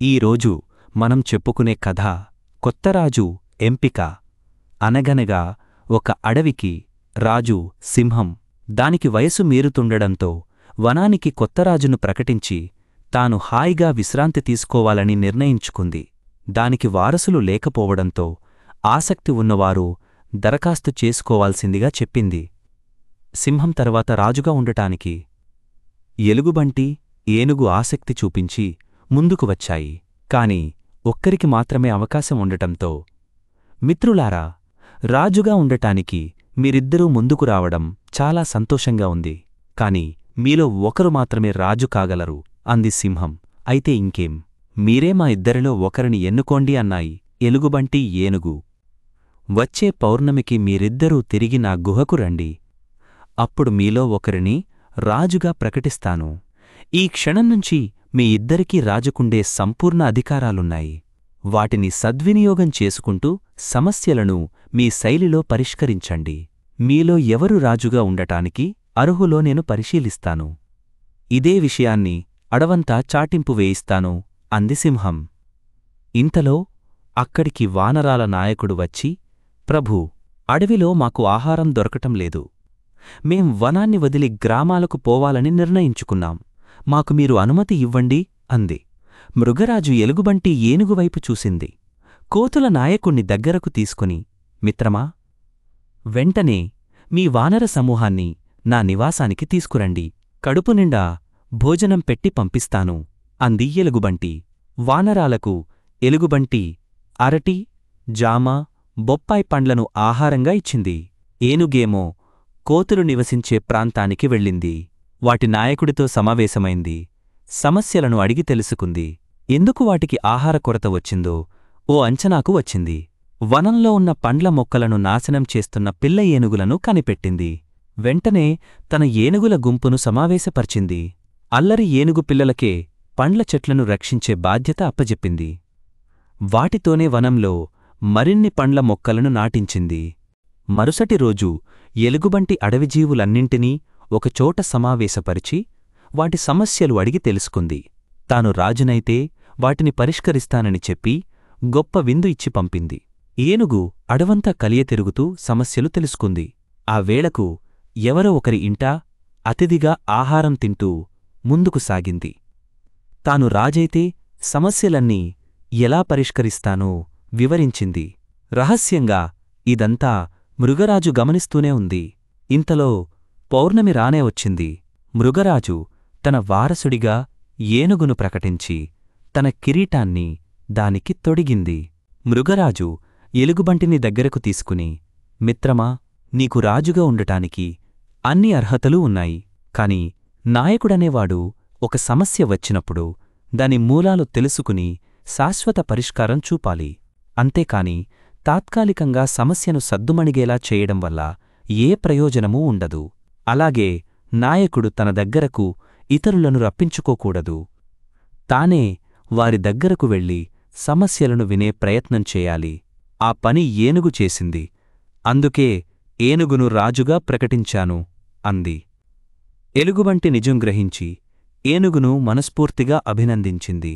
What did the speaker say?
ఈరోజు మనం చెప్పుకునే కథ కొత్తరాజు ఎంపిక. అనగనగా ఒక అడవికి రాజు సింహం. దానికి వయసు మీరుతుండడంతో వనానికి కొత్తరాజును ప్రకటించి తాను హాయిగా విశ్రాంతి తీసుకోవాలని నిర్ణయించుకుంది. దానికి వారసులు లేకపోవడంతో ఆసక్తి ఉన్నవారు దరఖాస్తు చేసుకోవాల్సిందిగా చెప్పింది. సింహం తర్వాత రాజుగా ఉండటానికి ఎలుగుబంటి, ఏనుగు ఆసక్తి చూపించి ముందుకు వచ్చాయి. కాని ఒక్కరికి మాత్రమే అవకాశం ఉండటంతో, మిత్రులారా, రాజుగా ఉండటానికి మీరిద్దరూ ముందుకు రావడం చాలా సంతోషంగా ఉంది. కాని మీలో ఒకరు మాత్రమే రాజు కాగలరు అంది సింహం. అయితే ఇంకేం, మీరే మా ఇద్దరిలో ఒకరిని ఎన్నుకోండి అన్నాయి ఎలుగుబంటి, ఏనుగు. వచ్చే పౌర్ణమికి మీరిద్దరూ తిరిగి నా గుహకు రండి. అప్పుడు మీలో ఒకరిని రాజుగా ప్రకటిస్తాను. ఈ క్షణం నుంచి మీ ఇద్దరికీ రాజుకుండే సంపూర్ణ అధికారాలున్నాయి. వాటిని సద్వినియోగం చేసుకుంటూ సమస్యలను మీ శైలిలో పరిష్కరించండి. మీలో ఎవరు రాజుగా ఉండటానికి అర్హులో నేను పరిశీలిస్తాను. ఇదే విషయాన్ని అడవంతా చాటింపు వేయిస్తాను అంది సింహం. ఇంతలో అక్కడికి వానరాల నాయకుడు వచ్చి, ప్రభూ, అడవిలో మాకు ఆహారం దొరకటం లేదు. మేం వనాన్ని వదిలి గ్రామాలకు పోవాలని నిర్ణయించుకున్నాం. మాకు మీరు అనుమతి ఇవ్వండి అంది. మృగరాజు ఎలుగుబంటి, ఏనుగువైపు చూసింది. కోతుల నాయకుణ్ణి దగ్గరకు తీసుకుని, మిత్రమా, వెంటనే మీ వానర సమూహాన్ని నా నివాసానికి తీసుకురండి. కడుపునిండా భోజనం పెట్టి పంపిస్తాను అంది ఎలుగుబంటి. వానరాలకు ఎలుగుబంటి అరటి, జామ, బొప్పాయి పండ్లను ఆహారంగా ఇచ్చింది. ఏనుగేమో కోతులు నివసించే ప్రాంతానికి వెళ్ళింది. వాటి నాయకుడితో సమావేశమైంది. సమస్యలను అడిగి తెలుసుకుంది. ఎందుకు వాటికి ఆహార కొరత వచ్చిందో ఓ అంచనాకు వచ్చింది. వనంలో ఉన్న పండ్ల మొక్కలను నాశనం చేస్తున్న పిల్ల ఏనుగులను కనిపెట్టింది. వెంటనే తన ఏనుగుల గుంపును సమావేశపర్చింది. అల్లరి ఏనుగు పిల్లలకే పండ్ల చెట్లను రక్షించే బాధ్యత అప్పజెప్పింది. వాటితోనే వనంలో మరిన్ని పండ్ల మొక్కలను నాటించింది. మరుసటి రోజు ఎలుగుబంటి అడవిజీవులన్నింటినీ ఒకచోట సమావేశపరిచి వాటి సమస్యలు అడిగి తెలుసుకుంది. తాను రాజునైతే వాటిని పరిష్కరిస్తానని చెప్పి గొప్ప విందు ఇచ్చి పంపింది. ఏనుగు అడవంతా కలియతిరుగుతూ సమస్యలు తెలుసుకుంది. ఆ వేళకు ఎవరో ఒకరి ఇంటా అతిథిగా ఆహారం తింటూ ముందుకు సాగింది. తాను రాజైతే సమస్యలన్నీ ఎలా పరిష్కరిస్తానో వివరించింది. రహస్యంగా ఇదంతా మృగరాజు గమనిస్తూనే ఉంది. ఇంతలో పౌర్ణమి రానే వచ్చింది. మృగరాజు తన వారసుడిగా ఏనుగును ప్రకటించి తన కిరీటాన్ని దానికి తొడిగింది. మృగరాజు ఎలుగుబంటిని దగ్గరకు తీసుకుని, మిత్రమా, నీకు రాజుగా ఉండటానికి అన్ని అర్హతలూ ఉన్నాయి. కాని నాయకుడనేవాడు ఒక సమస్య వచ్చినప్పుడు దాని మూలాలు తెలుసుకుని శాశ్వత పరిష్కారం చూపాలి. అంతేకాని తాత్కాలికంగా సమస్యను సద్దుమణిగేలా చేయడం వల్ల ఏ ప్రయోజనమూ ఉండదు. అలాగే నాయకుడు తన దగ్గరకు ఇతరులను రప్పించుకోకూడదు. తానే వారి దగ్గరకు వెళ్ళి సమస్యలను వినే ప్రయత్నం చేయాలి. ఆ పని ఏనుగు చేసింది. అందుకే ఏనుగును రాజుగా ప్రకటించాను అంది. ఎలుగుబంటి నిజం గ్రహించి ఏనుగును మనస్ఫూర్తిగా అభినందించింది.